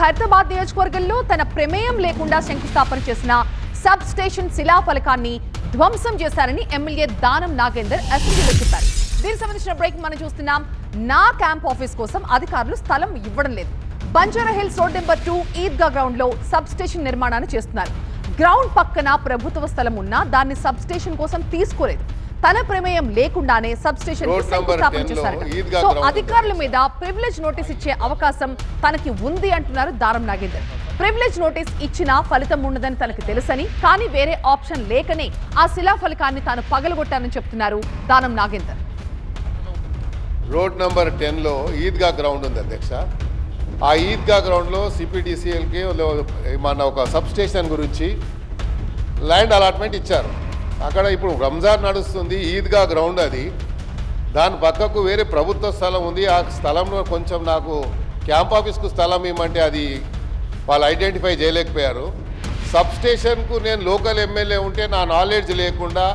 ఖైరతాబాద్ నియోజకవర్గంలో తన ప్రమేయం లేకుండా శంకుస్థాపన చేసిన సబ్ స్టేషన్ శిలాఫలకాన్ని ధ్వంసం చేశారని ఎమ్మెల్యే దానం నాగేందర్ అసెంబ్లీలో చెప్పారు. దీనికి సంబంధించిన బ్రేక్ మనం చూస్తున్నాం. నా క్యాంప్ ఆఫీస్ కోసం అధికారులు స్థలం ఇవ్వడం లేదు. Banjara Hills road number 2 Eidgah ground లో సబ్ స్టేషన్ నిర్మాణాన్ని చేస్తున్నారు. గ్రౌండ్ పక్కన ప్రభుత్వ స్థలం ఉన్నా దాన్ని సబ్ స్టేషన్ కోసం తీసుకోలేదు. తన ప్రమేయం లేకుండానే సబ్ స్టేషన్ శంకుస్థాపన చేశారు. సో అధికారుల మీద ప్రివిలేజ్ నోటీస్ ఇచ్చే అవకాశం తనకి ఉంది అంటున్నారు దానం నాగేందర్. ప్రివిలేజ్ నోటీస్ ఇచ్చినా ఫలితం ఉండదని తనకు తెలుసని, కానీ వేరే ఆప్షన్ లేకనే ఆ శిలాఫలకాన్ని తాను పగలగొట్టానని చెప్తున్నారు దానం నాగేందర్. రోడ్ నెంబర్ 10లో ఈద్గా గ్రౌండ్ ఉంది అధ్యక్ష. ఆ ఈద్గా గ్రౌండ్లో సిపిడిసిఎల్కి మన ఒక సబ్ స్టేషన్ గురించి ల్యాండ్ అలాట్మెంట్ ఇచ్చారు. అక్కడ ఇప్పుడు రంజాన్ నడుస్తుంది, ఈద్గా గ్రౌండ్ అది. దాని పక్కకు వేరే ప్రభుత్వ స్థలం ఉంది. ఆ స్థలంలో కొంచెం నాకు క్యాంప్ ఆఫీస్కు స్థలం ఇవ్వమంటే అది వాళ్ళు ఐడెంటిఫై చేయలేకపోయారు. సబ్ స్టేషన్కు నేను లోకల్ ఎమ్మెల్యే ఉంటే నా నాలెడ్జ్ లేకుండా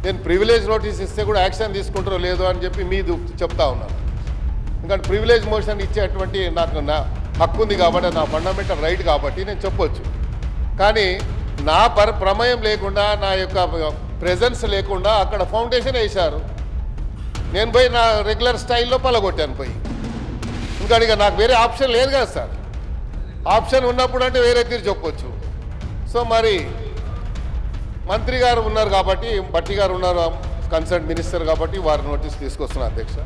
నేను ప్రివిలేజ్ నోటీస్ ఇస్తే కూడా యాక్షన్ తీసుకుంటారో లేదో అని చెప్పి మీరు చెప్తా ఉన్నాను. ఎందుకంటే ప్రివిలేజ్ మోషన్ ఇచ్చేటువంటి నాకు నా హక్కు ఉంది కాబట్టి, నా ఫండమెంటల్ రైట్ కాబట్టి నేను చెప్పొచ్చు. కానీ నా ప్రమేయం లేకుండా, నా యొక్క ప్రెజెన్స్ లేకుండా అక్కడ ఫౌండేషన్ వేశారు. నేను పోయి నా రెగ్యులర్ స్టైల్లో పలగొట్టాను పోయి. ఇంకా ఇక నాకు వేరే ఆప్షన్ లేదు కదా సార్. ఆప్షన్ ఉన్నప్పుడు అంటే వేరే తీరు చెప్పొచ్చు. సో మరి మంత్రి గారు ఉన్నారు కాబట్టి, భట్టి గారు ఉన్నారు కన్సర్న్ మినిస్టర్ కాబట్టి వారి నోటీస్ తీసుకొస్తున్నారు అధ్యక్ష.